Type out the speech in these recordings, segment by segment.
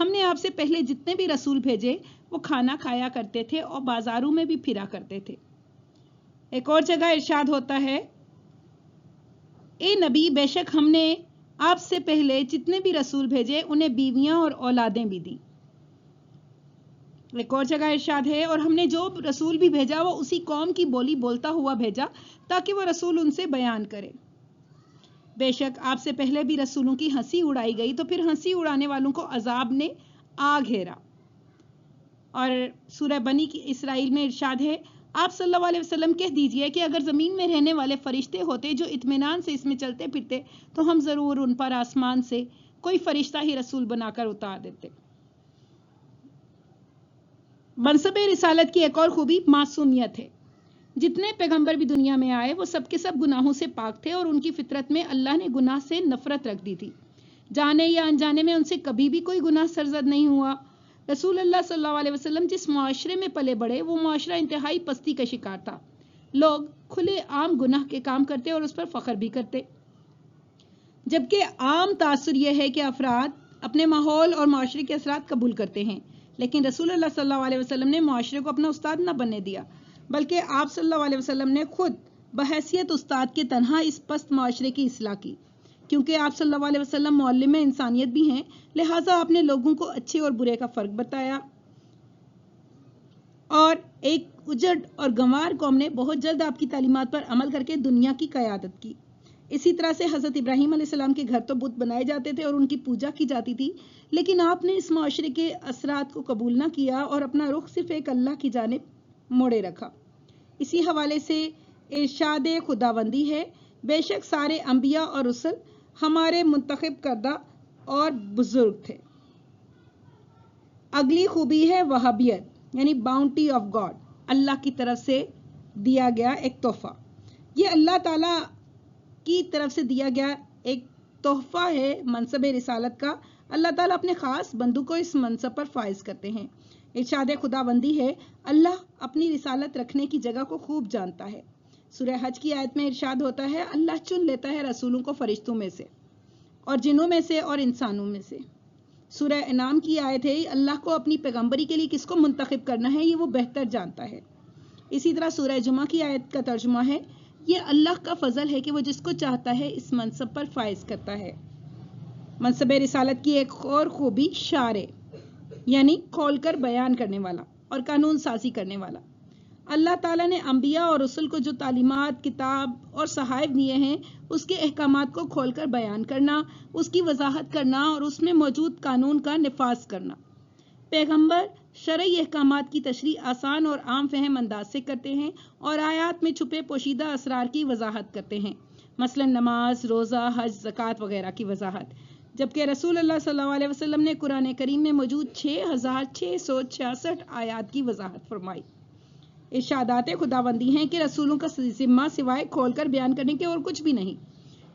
ہم نے آپ سے پہلے جتنے بھی رسول بھیجے وہ کھانا کھایا کرتے تھے اور بازاروں میں بھی پھرا کرتے تھے۔ ایک اور جگہ ارشاد ہوتا ہے، اے نبی بے شک ہم نے آپ سے پہلے جتنے بھی رسول بھیجے انہیں بیویاں اور اولادیں بھی دیں۔ ایک اور جگہ ارشاد ہے، اور ہم نے جو رسول بھی بھیجا وہ اسی قوم کی بولی بولتا ہوا بھیجا تاکہ وہ رسول ان سے بیان کرے۔ بے شک آپ سے پہلے بھی رسولوں کی ہنسی اڑائی گئی تو پھر ہنسی اڑانے والوں کو عذاب نے آ گھیرا۔ اور سورہ بنی اسرائیل میں ارشاد ہے، آپ صلی اللہ علیہ وسلم کہہ دیجئے کہ اگر زمین میں رہنے والے فرشتے ہوتے جو اطمینان سے اس میں چلتے پھرتے تو ہم ضرور ان پر آسمان سے کوئی فرشتہ ہی رسول بنا کر اتار دیتے۔ منصب رسالت کی ایک اور خوبی معصومیت ہے۔ جتنے پیغمبر بھی دنیا میں آئے وہ سب کے سب گناہوں سے پاک تھے اور ان کی فطرت میں اللہ نے گناہ سے نفرت رکھ دی تھی۔ جانے یا انجانے میں ان سے کبھی بھی کوئی گناہ سرزد نہیں ہوا۔ رسول اللہ صلی اللہ علیہ وسلم جس معاشرے میں پلے بڑھے وہ معاشرہ انتہائی پستی کا شکار تھا۔ لوگ کھلے عام گناہ کے کام کرتے اور اس پر فخر بھی کرتے، جبکہ عام تاثر یہ ہے کہ افراد اپنے ماحول اور معاشرے کے اثرات قبول کرتے ہیں، لیکن رسول اللہ صلی اللہ علیہ وسلم نے معاشرے کو اپنا استاد نہ بننے دیا، بلکہ آپ صلی اللہ علیہ وسلم نے خود بحیثیت استاد کے تنہا اس پست معاشرے کی اصلاح کی۔ کیونکہ آپ صلی اللہ علیہ وسلم معلم انسانیت بھی ہیں، لہٰذا آپ نے لوگوں کو اچھے اور برے کا فرق بتایا، اور ایک اجڑ اور گنوار قوم نے بہت جلد آپ کی تعلیمات پر عمل کر کے دنیا کی قیادت کی۔ اسی طرح سے حضرت ابراہیم علیہ السلام کے گھر تو بت بنائے جاتے تھے اور ان کی پوجا کی جاتی تھی، لیکن آپ نے اس معاشرے کے اثرات کو قبول نہ کیا اور اپنا رخ صرف ایک اللہ کی جانب موڑے رکھا۔ اسی حوالے سے ارشاد خداوندی ہے، بے شک سارے انبیاء اور رسل ہمارے منتخب کردہ اور بزرگ تھے۔ اگلی خوبی ہے وہابیت، یعنی باؤنٹی آف گاڈ، اللہ کی طرف سے دیا گیا ایک تحفہ۔ یہ اللہ تعالیٰ کی طرف سے دیا گیا ایک تحفہ ہے منصب رسالت کا۔ اللہ تعالیٰ اپنے خاص بندوں کو اس منصب پر فائز کرتے ہیں۔ ارشاد خداوندی ہے، اللہ اپنی رسالت رکھنے کی جگہ کو خوب جانتا ہے۔ سورہ حج کی آیت میں ارشاد ہوتا ہے، اللہ چن لیتا ہے رسولوں کو فرشتوں میں سے اور جنوں میں سے اور انسانوں میں سے۔ سورہ انعام کی آیت ہے، اللہ کو اپنی پیغمبری کے لیے کس کو منتخب کرنا ہے یہ وہ بہتر جانتا ہے۔ اسی طرح سورہ جمعہ کی آیت کا ترجمہ ہے، یہ اللہ کا فضل ہے کہ وہ جس کو چاہتا ہے اس منصب پر فائز کرتا ہے۔ منصب رسالت کی ایک اور خوبی شارع، یعنی کھول کر بیان کرنے والا اور قانون سازی کرنے والا۔ اللہ تعالیٰ نے انبیاء اور رسل کو جو تعلیمات، کتاب اور صحائف دیے ہیں اس کے احکامات کو کھول کر بیان کرنا، اس کی وضاحت کرنا اور اس میں موجود قانون کا نفاذ کرنا۔ پیغمبر شرعی احکامات کی تشریح آسان اور عام فہم انداز سے کرتے ہیں اور آیات میں چھپے پوشیدہ اسرار کی وضاحت کرتے ہیں، مثلا نماز، روزہ، حج، زکوٰۃ وغیرہ کی وضاحت، جبکہ رسول اللہ صلی اللہ علیہ وسلم نے قرآن کریم میں موجود 6666 آیات کی وضاحت فرمائی۔ ارشادات خداوندی ہیں کہ رسولوں کا ذمہ سوائے کھول کر بیان کرنے کے اور کچھ بھی نہیں۔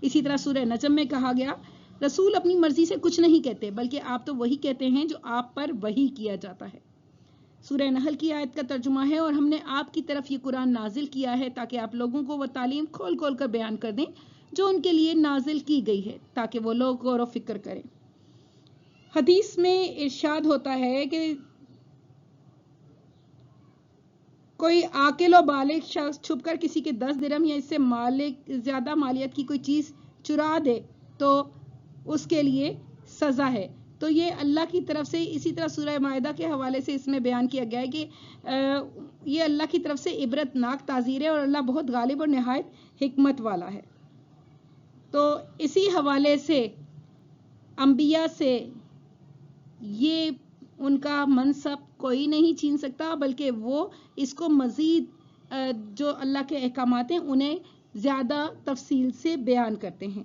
اسی طرح سورہ نجم میں کہا گیا، رسول اپنی مرضی سے کچھ نہیں کہتے بلکہ آپ تو وہی کہتے ہیں جو آپ پر وحی کیا جاتا ہے۔ سورہ نحل کی آیت کا ترجمہ ہے، اور ہم نے آپ کی طرف یہ قرآن نازل کیا ہے تاکہ آپ لوگوں کو وہ تعلیم کھول کھول کر بیان کر دیں جو ان کے لیے نازل کی گئی ہے تاکہ وہ لوگ غور و فکر کریں۔ حدیث میں ارشاد ہوتا ہے کہ کوئی عاقل و بالغ شخص چھپ کر کسی کے 10 درہم یا اس سے زیادہ مالیت کی کوئی چیز چرا دے تو اس کے لیے سزا ہے۔ تو یہ اللہ کی طرف سے، اسی طرح سورہ مائدہ کے حوالے سے اس میں بیان کیا گیا ہے کہ یہ اللہ کی طرف سے عبرت ناک تعزیر ہے اور اللہ بہت غالب اور نہایت حکمت والا ہے۔ تو اسی حوالے سے انبیاء سے یہ ان کا منصب کوئی نہیں چھین سکتا، بلکہ وہ اس کو مزید جو اللہ کے احکامات ہیں انہیں زیادہ تفصیل سے بیان کرتے ہیں۔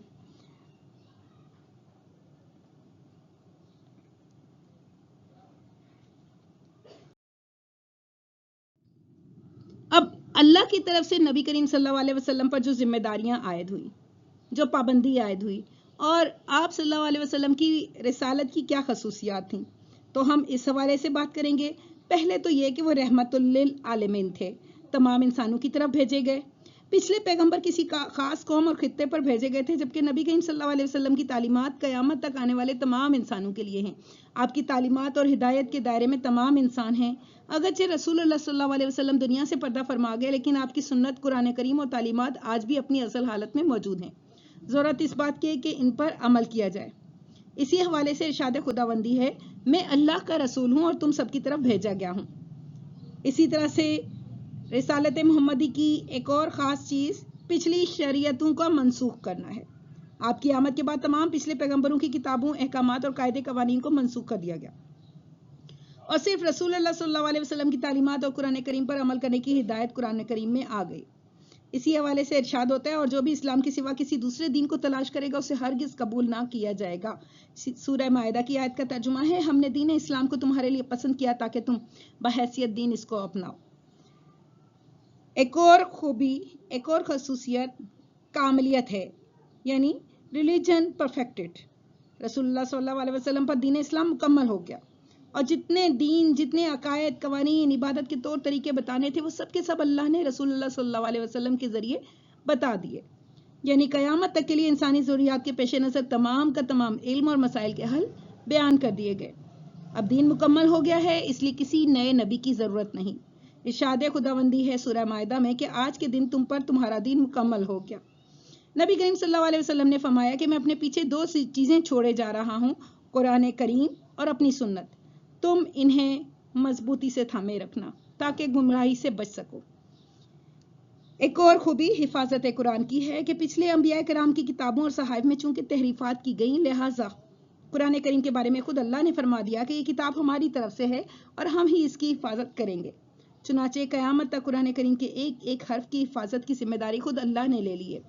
اب اللہ کی طرف سے نبی کریم صلی اللہ علیہ وسلم پر جو ذمہ داریاں عائد ہوئی، جو پابندی عائد ہوئی، اور آپ صلی اللہ علیہ وسلم کی رسالت کی کیا خصوصیات تھیں، تو ہم اس حوالے سے بات کریں گے۔ پہلے تو یہ کہ وہ رحمت للعالمین تھے، تمام انسانوں کی طرف بھیجے گئے۔ پچھلے پیغمبر کسی خاص قوم اور خطے پر بھیجے گئے تھے، جبکہ نبی کریم صلی اللہ علیہ وسلم کی تعلیمات قیامت تک آنے والے تمام انسانوں کے لیے ہیں۔ آپ کی تعلیمات اور ہدایت کے دائرے میں تمام انسان ہیں۔ اگرچہ رسول اللہ صلی اللہ علیہ وسلم دنیا سے پردہ فرما گئے، لیکن آپ کی سنت، قرآن کریم اور تعلیمات آج بھی اپنی اصل حالت میں موجود ہیں۔ ضرورت اس بات کی ہے کہ ان پر عمل کیا جائے۔ اسی حوالے سے ارشاد خداوندی ہے، میں اللہ کا رسول ہوں اور تم سب کی طرف بھیجا گیا ہوں۔ اسی طرح سے رسالت محمدی کی ایک اور خاص چیز پچھلی شریعتوں کا منسوخ کرنا ہے۔ آپ کی آمد کے بعد تمام پچھلے پیغمبروں کی کتابوں، احکامات اور قاعدے قوانین کو منسوخ کر دیا گیا اور صرف رسول اللہ صلی اللہ علیہ وسلم کی تعلیمات اور قرآن کریم پر عمل کرنے کی ہدایت قرآن کریم میں آ گئی۔ اسی حوالے سے ارشاد ہوتا ہے، اور جو بھی اسلام کے سوا کسی دوسرے دین کو تلاش کرے گا اسے ہرگز قبول نہ کیا جائے گا۔ سورہ مائدہ کی آیت کا ترجمہ ہے، ہم نے دین اسلام کو تمہارے لیے پسند کیا تاکہ تم بحیثیت دین اس کو اپناؤ۔ ایک اور خوبی، ایک اور خصوصیت کاملیت ہے، یعنی ریلیجن پرفیکٹڈ۔ رسول اللہ صلی اللہ علیہ وسلم پر دین اسلام مکمل ہو گیا اور جتنے عقائد، قوانین، عبادت کے طور طریقے بتانے تھے وہ سب کے سب اللہ نے رسول اللہ صلی اللہ علیہ وسلم کے ذریعے بتا دیے۔ یعنی قیامت تک کے لیے انسانی ضروریات کے پیش نظر تمام کا تمام علم اور مسائل کے حل بیان کر دیے گئے۔ اب دین مکمل ہو گیا ہے، اس لیے کسی نئے نبی کی ضرورت نہیں۔ ارشاد خداوندی ہے سورہ مائدہ میں کہ آج کے دن تم پر تمہارا دین مکمل ہو گیا۔ نبی کریم صلی اللہ علیہ وسلم نے فرمایا کہ میں اپنے پیچھے دو چیزیں چھوڑے جا رہا ہوں، قرآن کریم اور اپنی سنت۔ تم انہیں مضبوطی سے تھامے رکھنا تاکہ گمراہی سے بچ سکو۔ ایک اور خوبی حفاظت قرآن کی ہے کہ پچھلے انبیاء کرام کی کتابوں اور صحائف میں چونکہ تحریفات کی گئیں، لہٰذا قرآن کریم کے بارے میں خود اللہ نے فرما دیا کہ یہ کتاب ہماری طرف سے ہے اور ہم ہی اس کی حفاظت کریں گے۔ چنانچہ قیامت تک قرآن کریم کے ایک ایک حرف کی حفاظت کی ذمہ داری خود اللہ نے لے لی ہے۔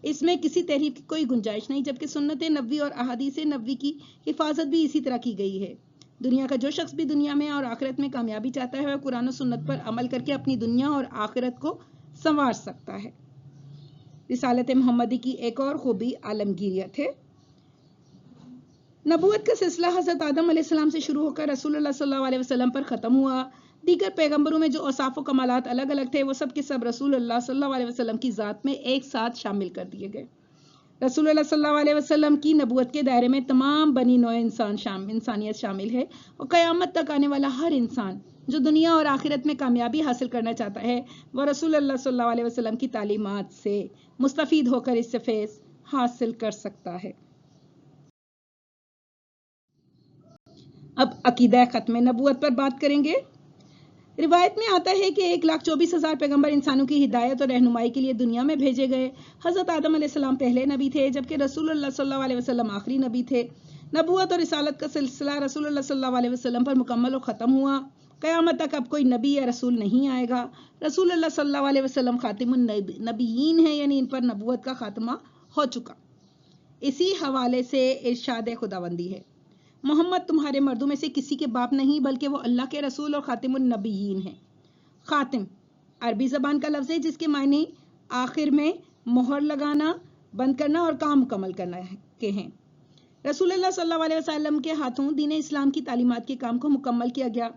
اس میں کسی تحریف کی کوئی گنجائش نہیں، جبکہ سنت نبوی اور احادیث نبوی کی حفاظت بھی اسی طرح کی گئی ہے۔ دنیا کا جو شخص بھی دنیا میں اور آخرت میں کامیابی چاہتا ہے وہ قرآن و سنت پر عمل کر کے اپنی دنیا اور آخرت کو سنوار سکتا ہے۔ رسالت محمدی کی ایک اور خوبی عالمگیریت ہے۔ نبوت کا سلسلہ حضرت آدم علیہ السلام سے شروع ہو کر رسول اللہ صلی اللہ علیہ وسلم پر ختم ہوا۔ دیگر پیغمبروں میں جو اوصاف و کمالات الگ الگ تھے وہ سب کے سب رسول اللہ صلی اللہ علیہ وسلم کی ذات میں ایک ساتھ شامل کر دیے گئے۔ رسول اللہ صلی اللہ علیہ وسلم کی نبوت کے دائرے میں تمام بنی نوع انسانیت شامل ہے اور قیامت تک آنے والا ہر انسان جو دنیا اور آخرت میں کامیابی حاصل کرنا چاہتا ہے وہ رسول اللہ صلی اللہ علیہ وسلم کی تعلیمات سے مستفید ہو کر اس سے فیض حاصل کر سکتا ہے۔ اب عقیدہ ختم نبوت پر بات کریں گے۔ روایت میں آتا ہے کہ 1,24,000 پیغمبر انسانوں کی ہدایت اور رہنمائی کے لیے دنیا میں بھیجے گئے۔ حضرت آدم علیہ السلام پہلے نبی تھے، جبکہ رسول اللہ صلی اللہ علیہ وسلم آخری نبی تھے۔ نبوت اور رسالت کا سلسلہ رسول اللہ صلی اللہ علیہ وسلم پر مکمل اور ختم ہوا۔ قیامت تک اب کوئی نبی یا رسول نہیں آئے گا۔ رسول اللہ صلی اللہ علیہ وسلم خاتم النبیین ہیں، یعنی ان پر نبوت کا خاتمہ ہو چکا۔ اسی حوالے سے ارشاد خداوندی ہے، محمد تمہارے مردوں میں سے کسی کے باپ نہیں بلکہ وہ اللہ کے رسول اور خاتم النبیین ہیں۔ خاتم عربی زبان کا لفظ ہے جس کے معنی آخر میں مہر لگانا، بند کرنا اور کام مکمل کرنا کے ہیں۔ رسول اللہ صلی اللہ علیہ وسلم کے ہاتھوں دین اسلام کی تعلیمات کے کام کو مکمل کیا گیا۔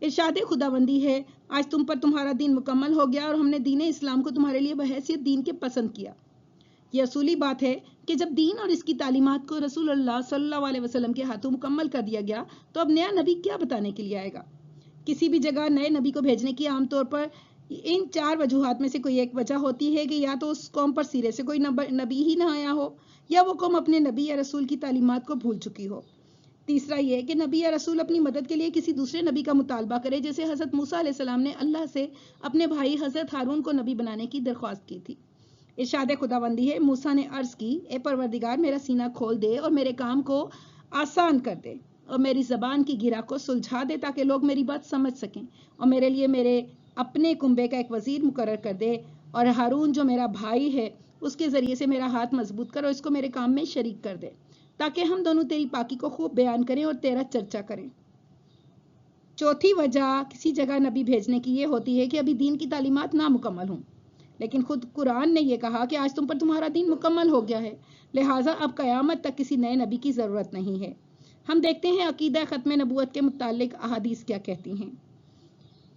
ارشاد خداوندی ہے، آج تم پر تمہارا دین مکمل ہو گیا اور ہم نے دین اسلام کو تمہارے لیے بحیثیت دین کے پسند کیا۔ یہ اصولی بات ہے کہ جب دین اور اس کی تعلیمات کو رسول اللہ صلی اللہ علیہ وسلم کے ہاتھوں مکمل کر دیا گیا تو اب نیا نبی کیا بتانے کے لیے آئے گا؟ کسی بھی جگہ نئے نبی کو بھیجنے کی عام طور پر ان 4 وجوہات میں سے کوئی ایک وجہ ہوتی ہے کہ یا تو اس قوم پر سرے سے کوئی نبی ہی نہ آیا ہو، یا وہ قوم اپنے نبی یا رسول کی تعلیمات کو بھول چکی ہو۔ تیسرا یہ کہ نبی یا رسول اپنی مدد کے لیے کسی دوسرے نبی کا مطالبہ کرے، جیسے حضرت موسیٰ علیہ السلام نے اللہ سے اپنے بھائی حضرت ہارون کو نبی بنانے کی درخواست کی تھی۔ ارشاد خداوندی ہے، موسیٰ نے عرض کی، اے پروردگار میرا سینہ کھول دے اور میرے کام کو آسان کر دے اور میری زبان کی گرہ کو سلجھا دے تاکہ لوگ میری بات سمجھ سکیں، اور میرے لیے میرے اپنے کنبے کا ایک وزیر مقرر کر دے، اور ہارون جو میرا بھائی ہے اس کے ذریعے سے میرا ہاتھ مضبوط کر اور اس کو میرے کام میں شریک کر دے تاکہ ہم دونوں تیری پاکی کو خوب بیان کریں اور تیرا چرچا کریں۔ چوتھی وجہ کسی جگہ نبی بھیجنے کی یہ ہوتی ہے کہ ابھی دین کی تعلیمات نامکمل ہوں، لیکن خود قرآن نے یہ کہا کہ آج تم پر تمہارا دین مکمل ہو گیا ہے، لہٰذا اب قیامت تک کسی نئے نبی کی ضرورت نہیں ہے۔ ہم دیکھتے ہیں عقیدہ ختم نبوت کے متعلق احادیث کیا کہتی ہیں۔